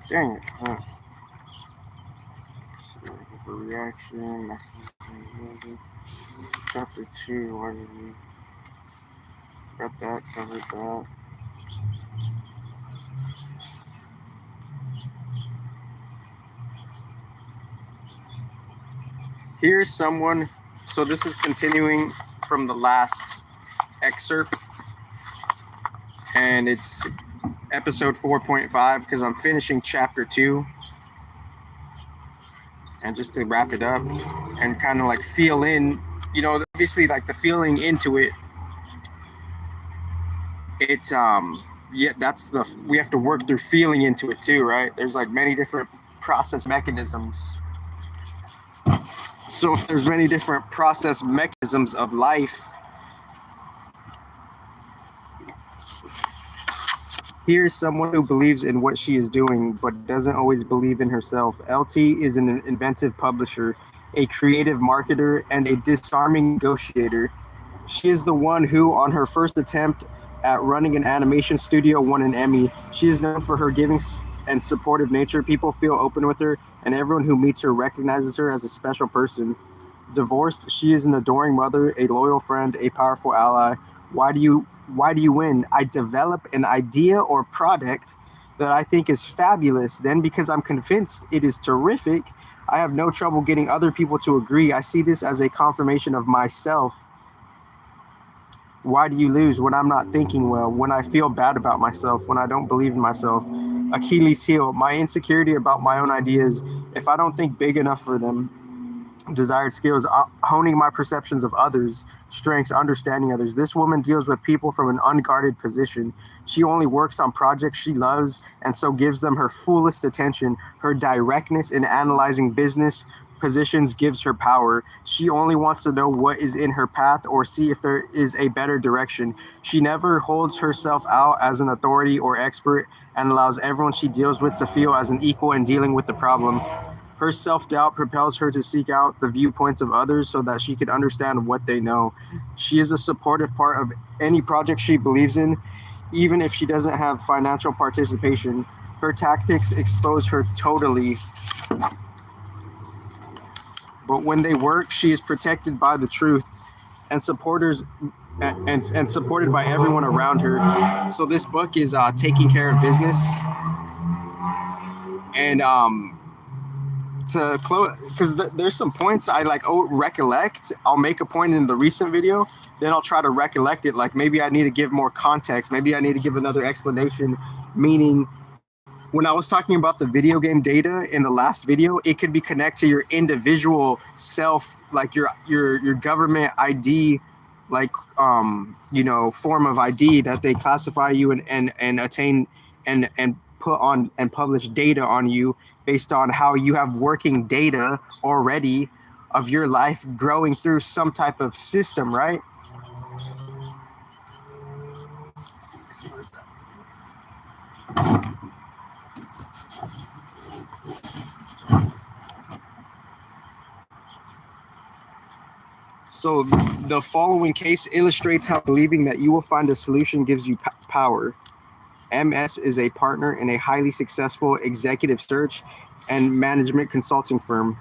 Dang it. For reaction, chapter 2, why did we got that, covered that. Here's someone, so this is continuing from the last excerpt, and it's episode 4.5 because I'm finishing chapter 2. And just to wrap it up and kind of like feel in, obviously like the feeling into it, it's yeah, that's the we have to work through feeling into it too, right? There's like many different process mechanisms. So if there's many different process mechanisms of life, here's someone who believes in what she is doing but doesn't always believe in herself. LT is an inventive publisher, a creative marketer, and a disarming negotiator. She is the one who, on her first attempt at running an animation studio, won an Emmy. She is known for her giving and supportive nature. People feel open with her, and everyone who meets her recognizes her as a special person. Divorced, she is an adoring mother, a loyal friend, a powerful ally. Why do you win? I develop an idea or product that I think is fabulous. Then, because I'm convinced it is terrific, I have no trouble getting other people to agree. I see this as a confirmation of myself. Why do you lose? When I'm not thinking well, when I feel bad about myself, when I don't believe in myself. Achilles heel, my insecurity about my own ideas, if I don't think big enough for them. Desired skills, honing my perceptions of others, strengths, understanding others. This woman deals with people from an unguarded position. She only works on projects she loves and so gives them her fullest attention. Her directness in analyzing business positions gives her power. She only wants to know what is in her path or see if there is a better direction. She never holds herself out as an authority or expert and allows everyone she deals with to feel as an equal in dealing with the problem. Her self-doubt propels her to seek out the viewpoints of others so that she can understand what they know. She is a supportive part of any project she believes in, even if she doesn't have financial participation. Her tactics expose her totally, but when they work, she is protected by the truth and supporters and supported by everyone around her. So this book is taking care of business, and to close, because there's some points I like recollect. I'll make a point in the recent video, then I'll try to recollect it. Like maybe I need to give more context, maybe I need to give another explanation. Meaning, when I was talking about the video game data in the last video, it could be connected to your individual self, like your government ID, like form of ID that they classify you and attain and put on and publish data on you based on how you have working data already of your life growing through some type of system, right? So the following case illustrates how believing that you will find a solution gives you power. MS is a partner in a highly successful executive search and management consulting firm.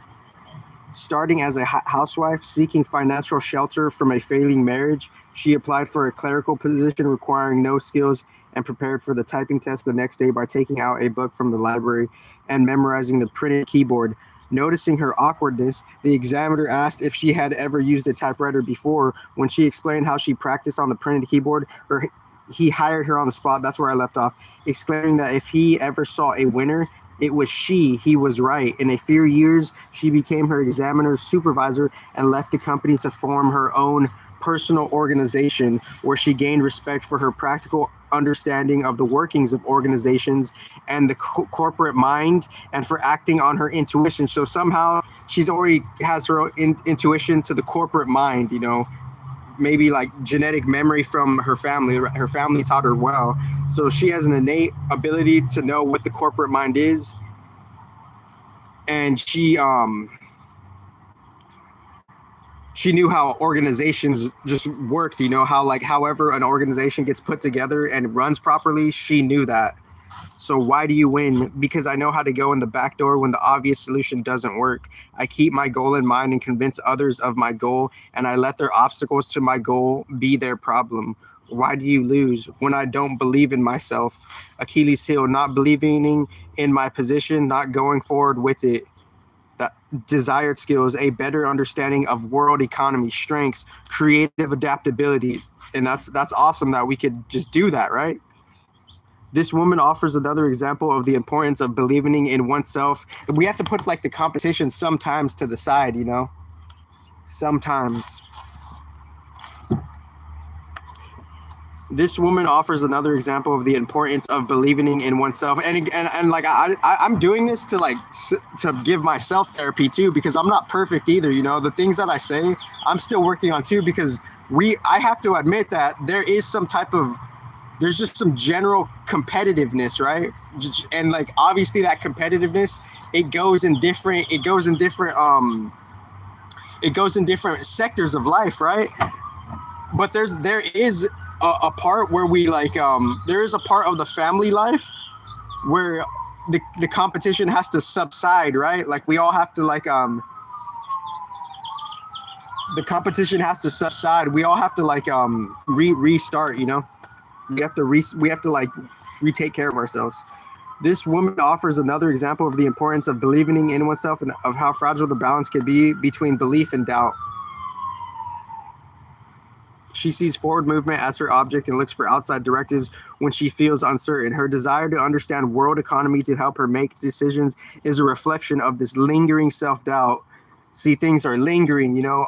Starting as a housewife seeking financial shelter from a failing marriage, she applied for a clerical position requiring no skills and prepared for the typing test the next day by taking out a book from the library and memorizing the printed keyboard. Noticing her awkwardness, the examiner asked if she had ever used a typewriter before. When she explained how she practiced on the printed keyboard, he hired her on the spot. That's where I left off, exclaiming that if he ever saw a winner, it was she. He was right. In a few years, she became her examiner's supervisor and left the company to form her own personal organization, where she gained respect for her practical understanding of the workings of organizations and the corporate mind, and for acting on her intuition. So somehow she's already has her intuition to the corporate mind, maybe like genetic memory from her family. Her family taught her well. So she has an innate ability to know what the corporate mind is. And she knew how organizations just worked, how like however an organization gets put together and runs properly, she knew that. So why do you win? Because I know how to go in the back door when the obvious solution doesn't work. I keep my goal in mind and convince others of my goal, and I let their obstacles to my goal be their problem. Why do you lose? When I don't believe in myself. Achilles heel, not believing in my position, not going forward with it. That desired skills, a better understanding of world economy, strengths, creative adaptability. And that's awesome that we could just do that, right? This woman offers another example of the importance of believing in oneself. We have to put like the competition sometimes to the side, you know? Sometimes. This woman offers another example of the importance of believing in oneself, and like I'm doing this to like to give myself therapy too, because I'm not perfect either. You know, the things that I say, I'm still working on too, because I have to admit that there is some type of there's just some general competitiveness, right? And like obviously that competitiveness, it goes in different sectors of life, right? But there is a part where we like there is a part of the family life where the competition has to subside, right? Like we all have to like the competition has to subside. We all have to like restart, you know? We have to like retake care of ourselves. This woman offers another example of the importance of believing in oneself and of how fragile the balance can be between belief and doubt. She sees forward movement as her object and looks for outside directives when she feels uncertain. Her desire to understand world economy to help her make decisions is a reflection of this lingering self-doubt. See, things are lingering, you know,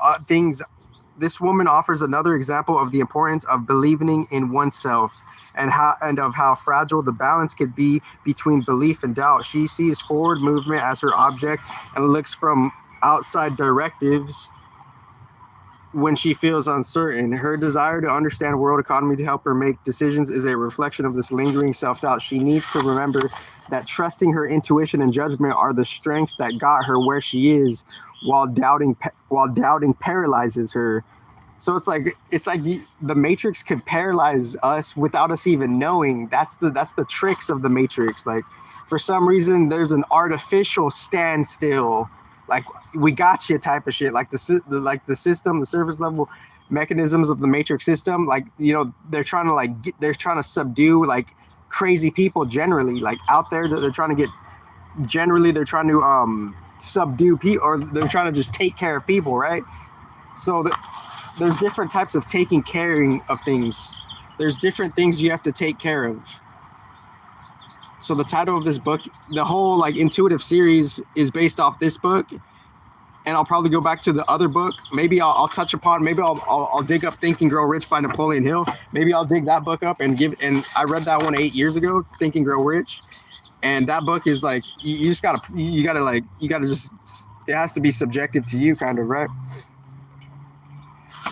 This woman offers another example of the importance of believing in oneself and of how fragile the balance could be between belief and doubt. She sees forward movement as her object and looks from outside directives when she feels uncertain. Her desire to understand world economy to help her make decisions is a reflection of this lingering self-doubt. She needs to remember that trusting her intuition and judgment are the strengths that got her where she is, while doubting paralyzes her. So it's like the Matrix could paralyze us without us even knowing. That's the tricks of the Matrix. Like for some reason there's an artificial standstill, like we got you type of shit. Like the system, the surface level mechanisms of the Matrix system. Like, you know, they're trying to subdue like crazy people generally. Like out there, they're trying to subdue people, or they're trying to just take care of people, right? So there's different types of taking care of things. There's different things you have to take care of. So the title of this book, the whole like intuitive series, is based off this book, and I'll probably go back to the other book. Maybe I'll touch upon. Maybe I'll dig up Think and Grow Rich by Napoleon Hill. Maybe I'll dig that book up and I read that one 8 years ago, Think and Grow Rich, and that book is like you gotta just, it has to be subjective to you, kind of, right?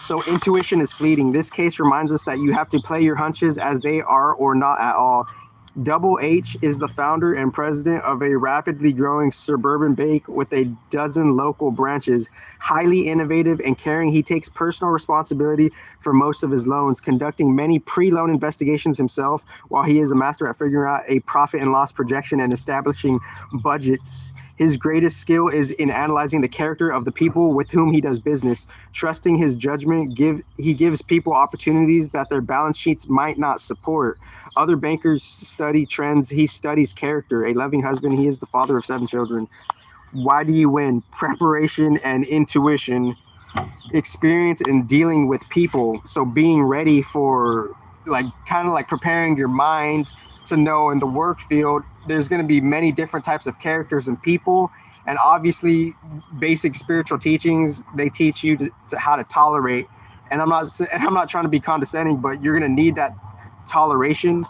So intuition is fleeting. This case reminds us that you have to play your hunches as they are or not at all. Double H is the founder and president of a rapidly growing suburban bank with a dozen local branches. Highly innovative and caring, he takes personal responsibility for most of his loans, conducting many pre-loan investigations himself, while he is a master at figuring out a profit and loss projection and establishing budgets. His greatest skill is in analyzing the character of the people with whom he does business. Trusting his judgment, he gives people opportunities that their balance sheets might not support. Other bankers study trends. He studies character. A loving husband. He is the father of 7 children. Why do you win? Preparation and intuition. Experience in dealing with people. So being ready for, like, kind of like preparing your mind to know in the work field, there's going to be many different types of characters and people. And obviously basic spiritual teachings, they teach you to how to tolerate. And I'm not trying to be condescending, but you're going to need that toleration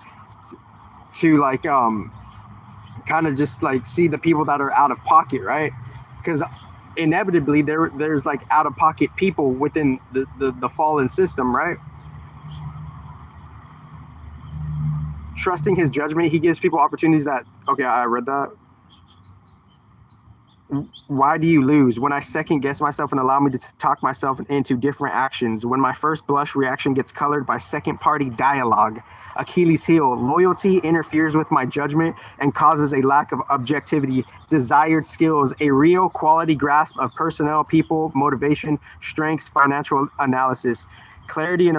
to like kind of just like see the people that are out of pocket, right? Because inevitably there's like out of pocket people within the fallen system, right? Trusting his judgment, he gives people opportunities that, okay, I read that. Why do you lose? When I second guess myself and allow me to talk myself into different actions. When my first blush reaction gets colored by second party dialogue. Achilles heel. Loyalty interferes with my judgment and causes a lack of objectivity. Desired skills. A real quality grasp of personnel, people, motivation, strengths, financial analysis. Clarity and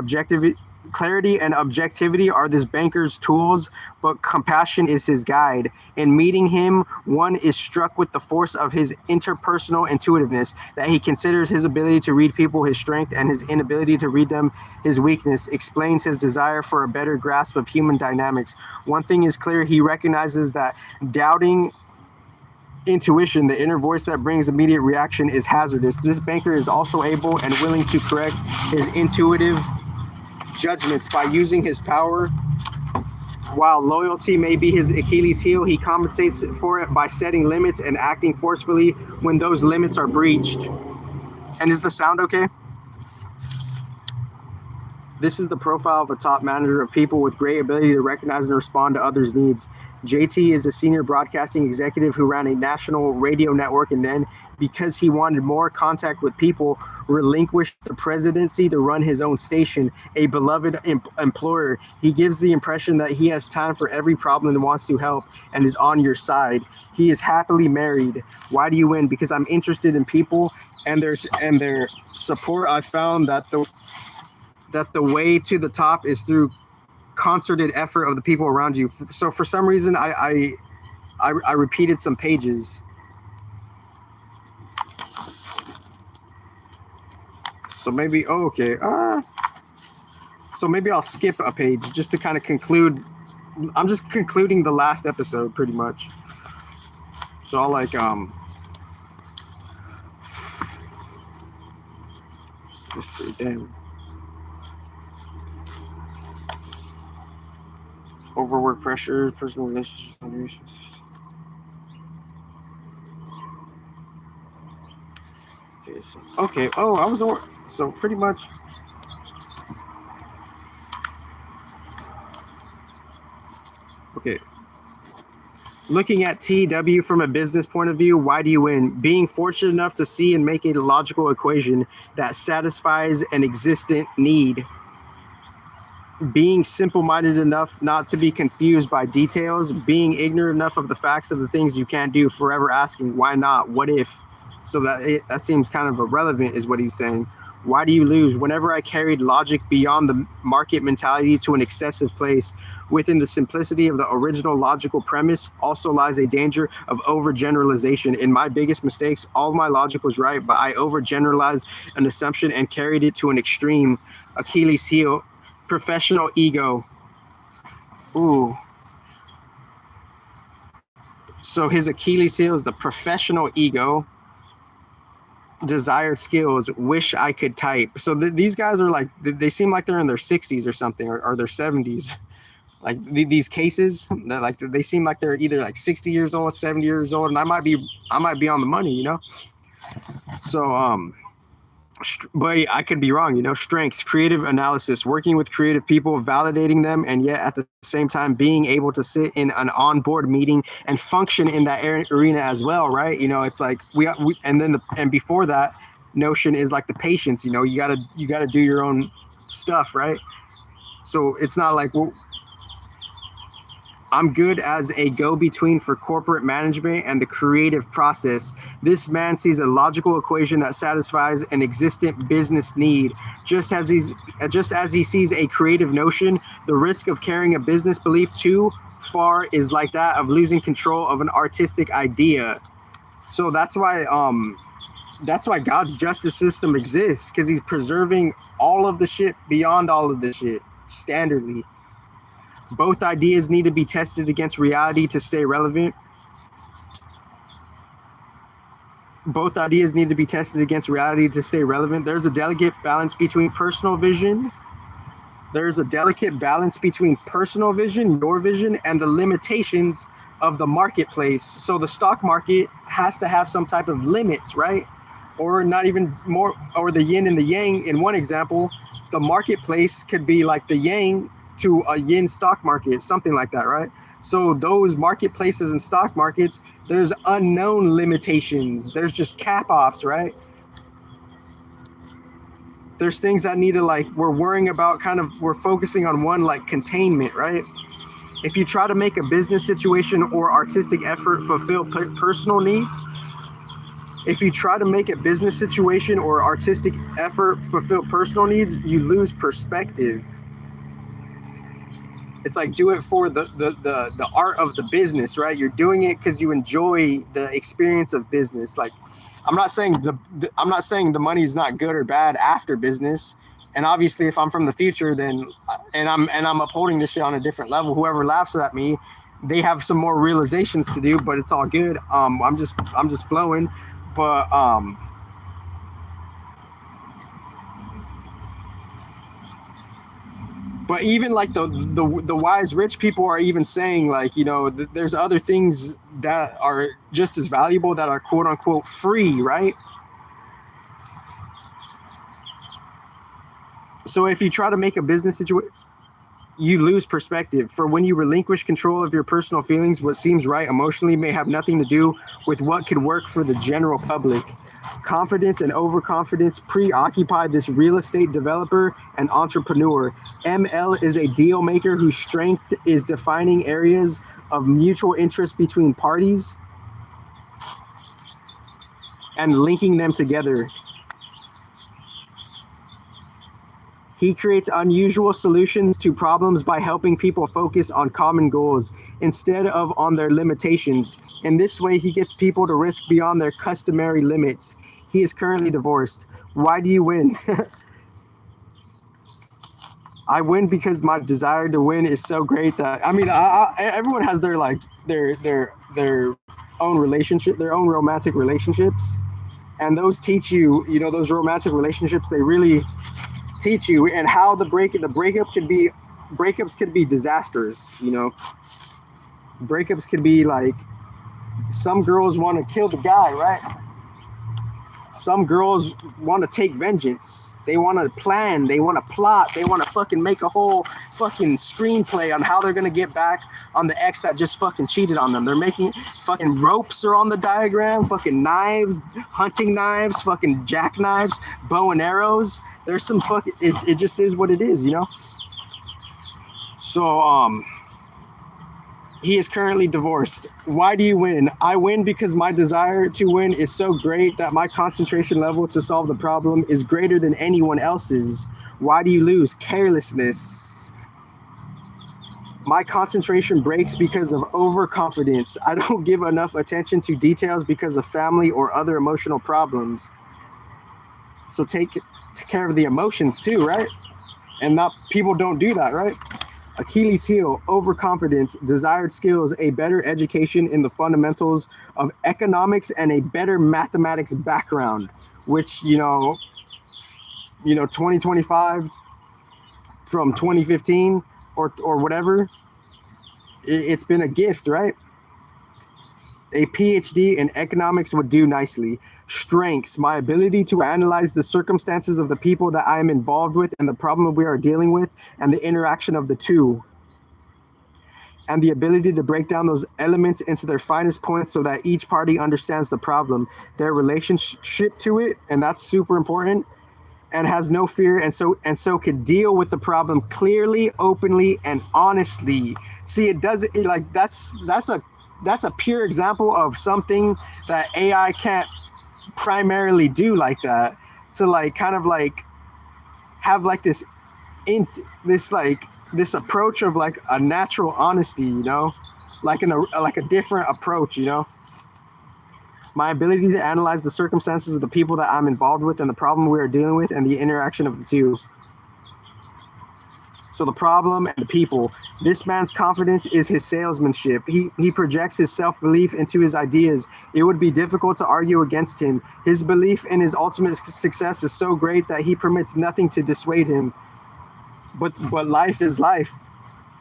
objectivity are this banker's tools, but compassion is his guide. In meeting him, one is struck with the force of his interpersonal intuitiveness, that he considers his ability to read people his strength and his inability to read them his weakness, explains his desire for a better grasp of human dynamics. One thing is clear, he recognizes that doubting intuition, the inner voice that brings immediate reaction, is hazardous. This banker is also able and willing to correct his intuitive judgments by using his power. While loyalty may be his Achilles heel, he compensates for it by setting limits and acting forcefully when those limits are breached. And is the sound okay? This is the profile of a top manager of people with great ability to recognize and respond to others' needs. JT is a senior broadcasting executive who ran a national radio network, and then, because he wanted more contact with people, relinquished the presidency to run his own station. A beloved employer. He gives the impression that he has time for every problem and wants to help and is on your side. He is happily married. Why do you win? Because I'm interested in people and their support. I found that the way to the top is through concerted effort of the people around you. So for some reason, I repeated some pages. So maybe, okay. So maybe I'll skip a page just to kind of conclude. I'm just concluding the last episode pretty much. So I'll like, damn. Overwork pressure, personal relationships. Okay, oh, I was over. So pretty much. Okay. Looking at TW from a business point of view, why do you win? Being fortunate enough to see and make a logical equation that satisfies an existent need. Being simple-minded enough not to be confused by details. Being ignorant enough of the facts of the things you can't do. Forever asking, why not? What if? So that seems kind of irrelevant is what he's saying. Why do you lose? Whenever I carried logic beyond the market mentality to an excessive place, within the simplicity of the original logical premise also lies a danger of overgeneralization. In my biggest mistakes, all of my logic was right, but I overgeneralized an assumption and carried it to an extreme. Achilles heel. Professional ego. Ooh. So his Achilles heel is the professional ego. Desired skills. Wish I could type. So these guys are like, they seem like they're in their 60s or something, or their 70s. Like these cases, that like they seem like they're either like 60 years old, 70 years old, and I might be on the money, you know. So but I could be wrong, you know. Strengths, creative analysis, working with creative people, validating them, and yet at the same time being able to sit in an on-board meeting and function in that arena as well, right? You know, it's like we and before that notion is like the patience, you know. You gotta do your own stuff, right? So it's not like, well, I'm good as a go-between for corporate management and the creative process. This man sees a logical equation that satisfies an existent business need. Just as he sees a creative notion, the risk of carrying a business belief too far is like that of losing control of an artistic idea. So that's why God's justice system exists, because he's preserving all of the shit beyond all of the shit standardly. Both ideas need to be tested against reality to stay relevant. There's a delicate balance between personal vision. Your vision, and the limitations of the marketplace. So the stock market has to have some type of limits, right? Or not even more, or the yin and the yang. In one example, the marketplace could be like the yang to a yin stock market, something like that, right? So those marketplaces and stock markets, there's unknown limitations. There's just cap offs, right? There's things that need to, like, we're worrying about, kind of, we're focusing on one, like containment, right? If you try to make a business situation or artistic effort fulfill personal needs, if you try to make a business situation or artistic effort fulfill personal needs, you lose perspective. It's like, do it for the art of the business, right? You're doing it because you enjoy the experience of business. Like, I'm not saying the money is not good or bad after business. And obviously, if I'm from the future, then and I'm upholding this shit on a different level. Whoever laughs at me, they have some more realizations to do, but it's all good. I'm just flowing, but But even like the wise rich people are even saying, like, there's other things that are just as valuable that are quote unquote free, right? So if you try to make a business situation, you lose perspective. For when you relinquish control of your personal feelings, what seems right emotionally may have nothing to do with what could work for the general public. Confidence and overconfidence preoccupy this real estate developer and entrepreneur. ML is a deal maker whose strength is defining areas of mutual interest between parties and linking them together. He creates unusual solutions to problems by helping people focus on common goals instead of on their limitations. In this way, he gets people to risk beyond their customary limits. He is currently divorced. Why do you win? I win because my desire to win is so great that, I mean, everyone has their, like, their own relationship, their own romantic relationships, and those teach you, those romantic relationships, they really teach you, and how breakups could be disasters. Breakups could be like, some girls want to kill the guy, right? Some girls want to take vengeance. They want to plan. They want to plot. They want to fucking make a whole fucking screenplay on how they're going to get back on the ex that just fucking cheated on them. They're making fucking ropes are on the diagram, fucking knives, hunting knives, fucking jackknives, bow and arrows. There's some fucking, it just is what it is, So, he is currently divorced. Why do you win? I win because my desire to win is so great that my concentration level to solve the problem is greater than anyone else's. Why do you lose? Carelessness. My concentration breaks because of overconfidence. I don't give enough attention to details because of family or other emotional problems. So take care of the emotions too, right? And not, people don't do that, right? Achilles heel, overconfidence, desired skills, a better education in the fundamentals of economics, and a better mathematics background, which, 2025 from 2015 or whatever, it's been a gift, right? A PhD in economics would do nicely. Strengths, my ability to analyze the circumstances of the people that I am involved with and the problem we are dealing with and the interaction of the two. And the ability to break down those elements into their finest points so that each party understands the problem, their relationship to it, and that's super important, and has no fear, and so could deal with the problem clearly, openly, and honestly. See, that's a pure example of something that AI can't primarily do, like that, to like kind of like have like this approach of like a natural honesty, like a different approach, My ability to analyze the circumstances of the people that I'm involved with and the problem we are dealing with and the interaction of the two. So the problem and the people. This man's confidence is his salesmanship. He projects his self-belief into his ideas. It would be difficult to argue against him. His belief in his ultimate success is so great that he permits nothing to dissuade him. But life is life.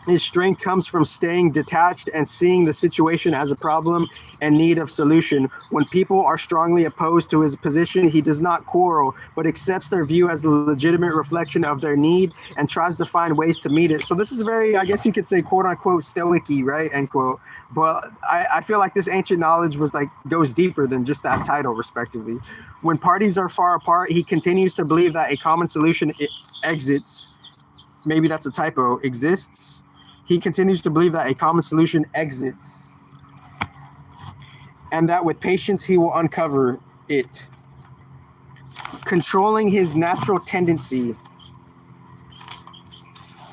His strength comes from staying detached and seeing the situation as a problem and need of solution. When people are strongly opposed to his position, he does not quarrel, but accepts their view as a legitimate reflection of their need and tries to find ways to meet it. So this is very, I guess you could say, quote unquote, stoic-y, right? End quote. But I feel like this ancient knowledge was like goes deeper than just that title, respectively. When parties are far apart, he continues to believe that a common solution exists. Maybe that's a typo. Exists. He continues to believe that a common solution exists, and that with patience he will uncover it. Controlling his natural tendency.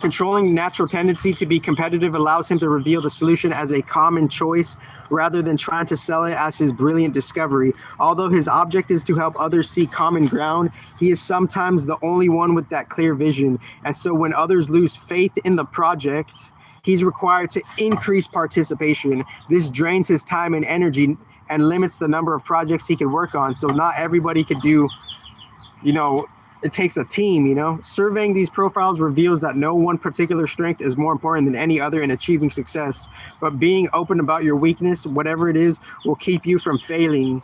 Controlling natural tendency to be competitive allows him to reveal the solution as a common choice rather than trying to sell it as his brilliant discovery. Although his object is to help others see common ground, he is sometimes the only one with that clear vision. And so when others lose faith in the project, he's required to increase participation. This drains his time and energy and limits the number of projects he can work on. So not everybody could do, it takes a team, Surveying these profiles reveals that no one particular strength is more important than any other in achieving success. But being open about your weakness, whatever it is, will keep you from failing.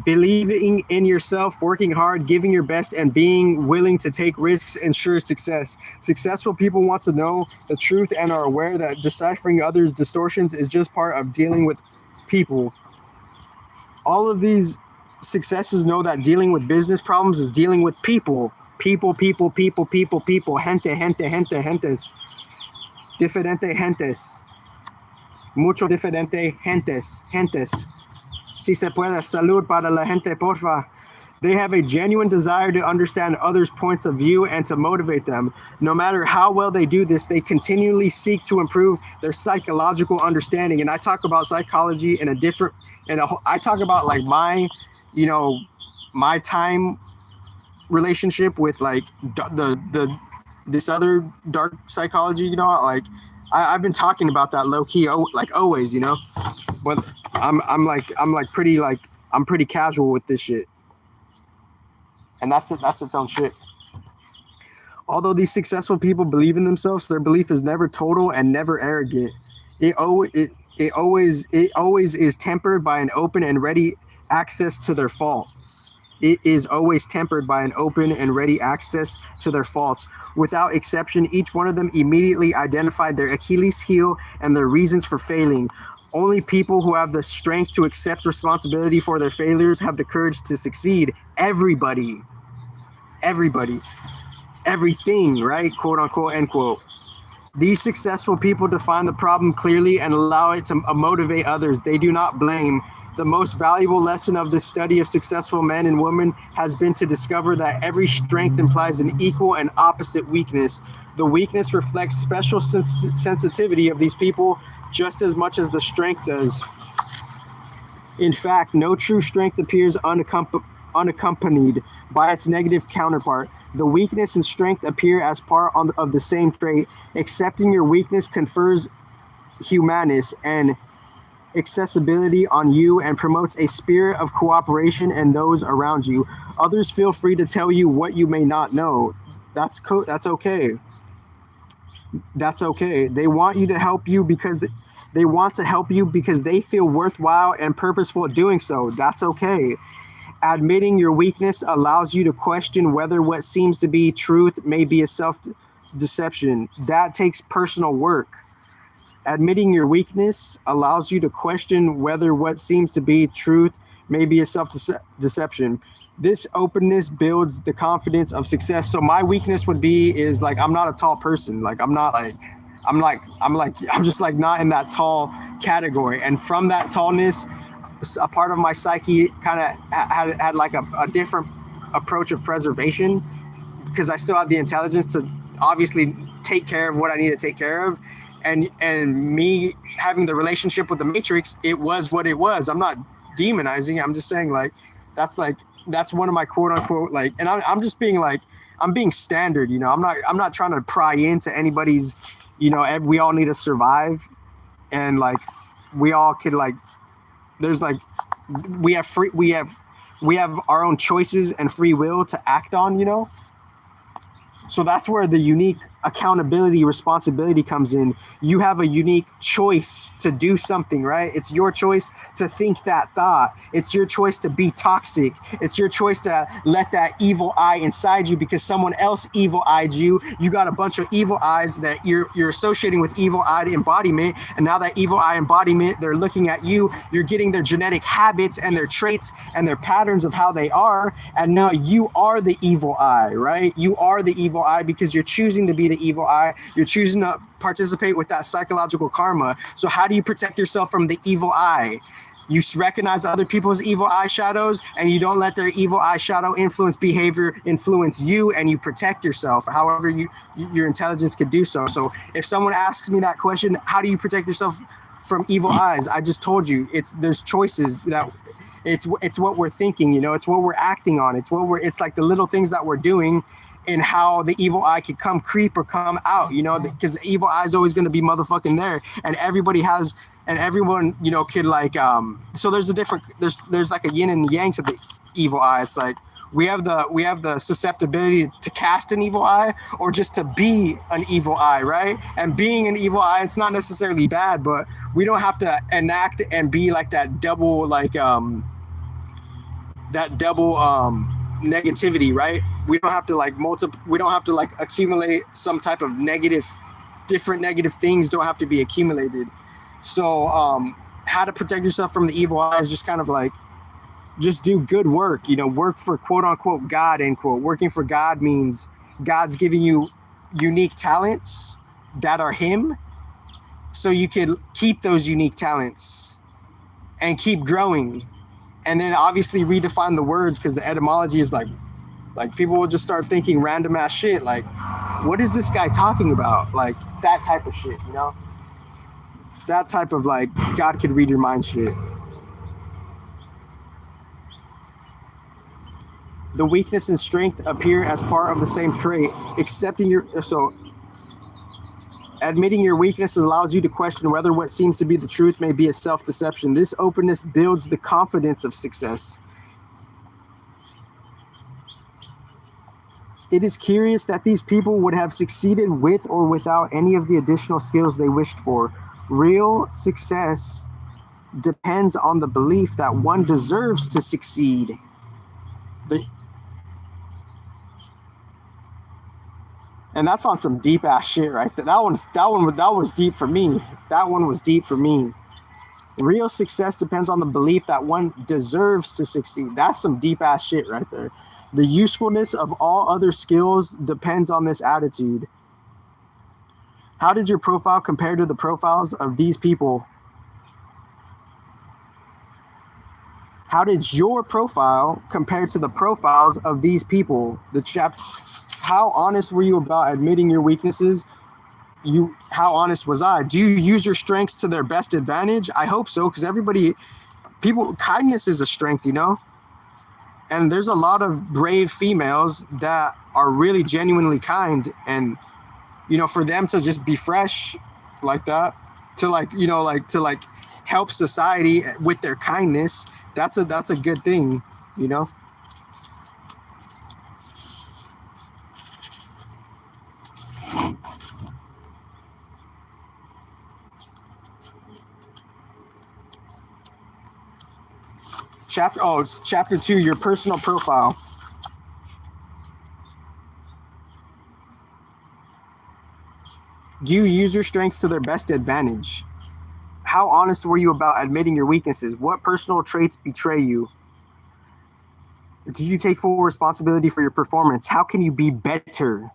Believing in yourself, working hard, giving your best, and being willing to take risks ensures success. Successful people want to know the truth and are aware that deciphering others' distortions is just part of dealing with people. All of these successes know that dealing with business problems is dealing with people. People. Gente, gentes. Diferente gentes. Mucho diferente gentes. Si se puede, salud para la gente, porfa. They have a genuine desire to understand others' points of view and to motivate them. No matter how well they do this, they continually seek to improve their psychological understanding. And I talk about psychology I talk about like my time relationship with like this other dark psychology, like I've been talking about that low key, like always, but I'm pretty casual with this shit. And that's its own shit. Although these successful people believe in themselves, their belief is never total and never arrogant. It always is tempered by an open and ready access to their faults. It is always tempered by an open and ready access to their faults. Without exception, each one of them immediately identified their Achilles heel and their reasons for failing. Only people who have the strength to accept responsibility for their failures have the courage to succeed. Everybody, everything, right? Quote unquote, end quote. These successful people define the problem clearly and allow it to motivate others. They do not blame. The most valuable lesson of the study of successful men and women has been to discover that every strength implies an equal and opposite weakness. The weakness reflects special sensitivity of these people just as much as the strength does. In fact, no true strength appears unaccompanied by its negative counterpart. The weakness and strength appear as part of the same trait. Accepting your weakness confers humaneness and accessibility on you and promotes a spirit of cooperation in those around you. Others feel free to tell you what you may not know. That's okay. That's okay. They want you to help you because they want to help you because they feel worthwhile and purposeful doing so. That's okay. Admitting your weakness allows you to question whether what seems to be truth may be a self-deception. That takes personal work. Admitting your weakness allows you to question whether what seems to be truth may be a self-deception. This openness builds the confidence of success. So my weakness is like, I'm not a tall person. Like, I'm just like not in that tall category. And from that tallness, a part of my psyche kind of had like a different approach of preservation, because I still have the intelligence to obviously take care of what I need to take care of. And me having the relationship with the Matrix, it was what it was. I'm not demonizing it. I'm just saying that's one of my quote unquote and I'm just being I'm being standard. I'm not trying to pry into anybody's. We all need to survive, and we all could there's we have our own choices and free will to act on. So that's where the unique accountability, responsibility comes in. You have a unique choice to do something, right? It's your choice to think that thought. It's your choice to be toxic. It's your choice to let that evil eye inside you because someone else evil eyed you. You got a bunch of evil eyes that you're associating with evil eye embodiment. And now that evil eye embodiment, they're looking at you. You're getting their genetic habits and their traits and their patterns of how they are. And now you are the evil eye, right? You are the evil eye because you're choosing to be the evil eye. You're choosing to participate with that psychological karma. So how do you protect yourself from the evil eye? You recognize other people's evil eye shadows and you don't let their evil eye shadow influence behavior, influence you, and you protect yourself however your intelligence could do so. So if someone asks me that question, how do you protect yourself from evil eyes? I just told you, there's choices that it's what we're thinking, it's what we're acting on. It's like the little things that we're doing and how the evil eye could come creep or come out, because the evil eye is always going to be motherfucking there. And everyone, could like, so there's like a yin and yang to the evil eye. It's like, we have the susceptibility to cast an evil eye or just to be an evil eye, right? And being an evil eye, it's not necessarily bad, but we don't have to enact and be like that double, negativity, right? We don't have to we don't have to accumulate some type of different negative things don't have to be accumulated. So how to protect yourself from the evil eye is just kind of like, just do good work, work for quote unquote God, end quote. Working for God means God's giving you unique talents that are him. So you could keep those unique talents and keep growing. And then obviously redefine the words, because the etymology is like people will just start thinking random ass shit. Like, what is this guy talking about? Like that type of shit, that type of like, God could read your mind shit. The weakness and strength appear as part of the same trait. Admitting your weakness allows you to question whether what seems to be the truth may be a self-deception. This openness builds the confidence of success. It is curious that these people would have succeeded with or without any of the additional skills they wished for. Real success depends on the belief that one deserves to succeed. And that's on some deep ass shit right there. That was deep for me. That one was deep for me. Real success depends on the belief that one deserves to succeed. That's some deep ass shit right there. The usefulness of all other skills depends on this attitude. How did your profile compare to the profiles of these people? How did your profile compare to the profiles of these people? How honest were you about admitting your weaknesses? How honest was I? Do you use your strengths to their best advantage? I hope so, because kindness is a strength, And there's a lot of brave females that are really genuinely kind, and for them to just be fresh like that, to help society with their kindness, that's a good thing, It's chapter 2, your personal profile. Do you use your strengths to their best advantage? How honest were you about admitting your weaknesses? What personal traits betray you? Do you take full responsibility for your performance? How can you be better?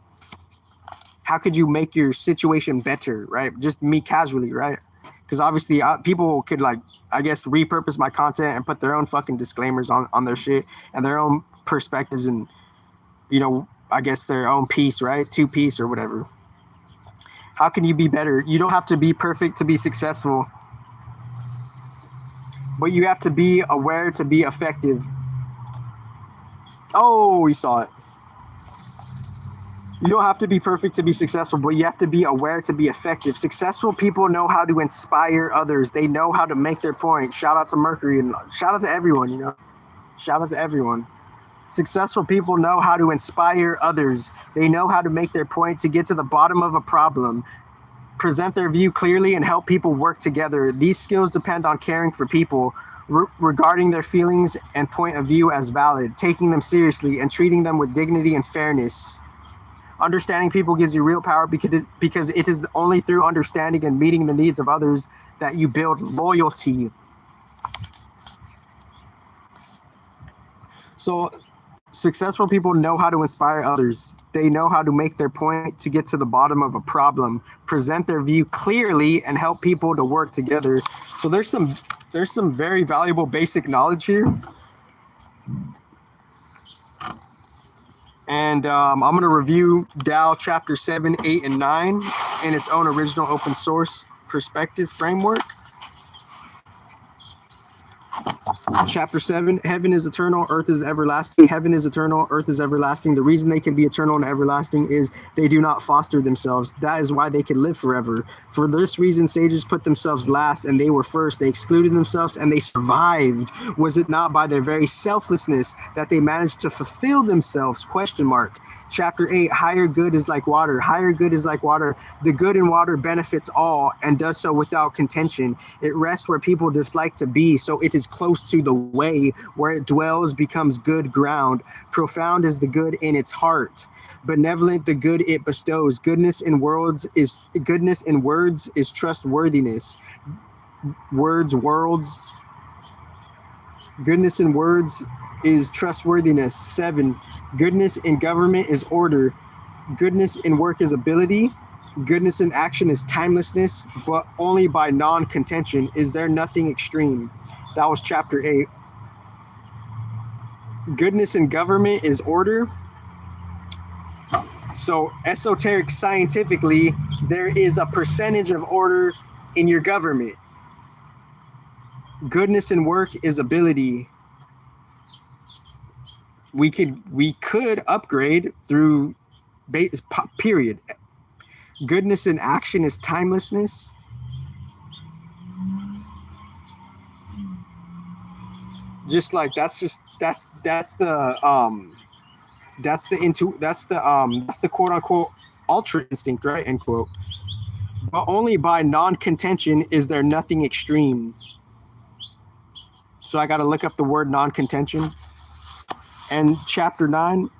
How could you make your situation better, right? Just me casually, right? Because obviously people could repurpose my content and put their own fucking disclaimers on their shit and their own perspectives and, their own piece, right? 2-piece or whatever. How can you be better? You don't have to be perfect to be successful, but you have to be aware to be effective. Oh, you saw it. You don't have to be perfect to be successful, but you have to be aware to be effective. Successful people know how to inspire others. They know how to make their point. Shout out to Mercury and shout out to everyone, Shout out to everyone. Successful people know how to inspire others. They know how to make their point to get to the bottom of a problem, present their view clearly, and help people work together. These skills depend on caring for people, regarding their feelings and point of view as valid, taking them seriously, and treating them with dignity and fairness. Understanding people gives you real power because it is only through understanding and meeting the needs of others that you build loyalty. So successful people know how to inspire others. They know how to make their point to get to the bottom of a problem, present their view clearly, and help people to work together. So there's some very valuable basic knowledge here. And I'm going to review Tao Chapter 7, 8, and 9 in its own original open source perspective framework. Chapter 7, heaven is eternal, earth is everlasting. Heaven is eternal, earth is everlasting. The reason they can be eternal and everlasting is they do not foster themselves. That is why they can live forever. For this reason, sages put themselves last and they were first. They excluded themselves and they survived. Was it not by their very selflessness that they managed to fulfill themselves? Question mark. Chapter 8, higher good is like water. Higher good is like water. The good in water benefits all and does so without contention. It rests where people dislike to be, so it is close to the way. Where it dwells becomes good ground. Profound is the good in its heart. Benevolent the good it bestows. Goodness in words is trustworthiness. Goodness in words is trustworthiness. 7. Goodness in government is order. Goodness in work is ability. Goodness in action is timelessness, but only by non-contention. Is there nothing extreme? That was chapter 8. Goodness in government is order. So esoteric scientifically, there is a percentage of order in your government. Goodness in work is ability. We could upgrade through period. Goodness in action is timelessness. Just like that's the quote unquote ultra instinct, right? End quote. But only by non-contention is there nothing extreme. So I got to look up the word non-contention. And chapter 9,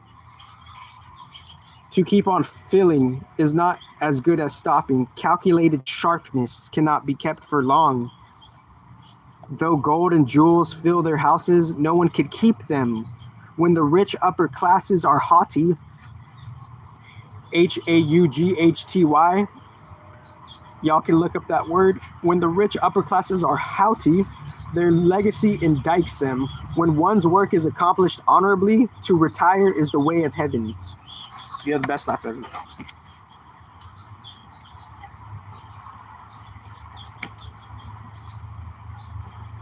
to keep on filling is not as good as stopping. Calculated sharpness cannot be kept for long. Though gold and jewels fill their houses, no one could keep them. When the rich upper classes are haughty, Haughty, y'all can look up that word. When the rich upper classes are haughty, their legacy indicts them. When one's work is accomplished honorably, to retire is the way of heaven. You have the best life ever.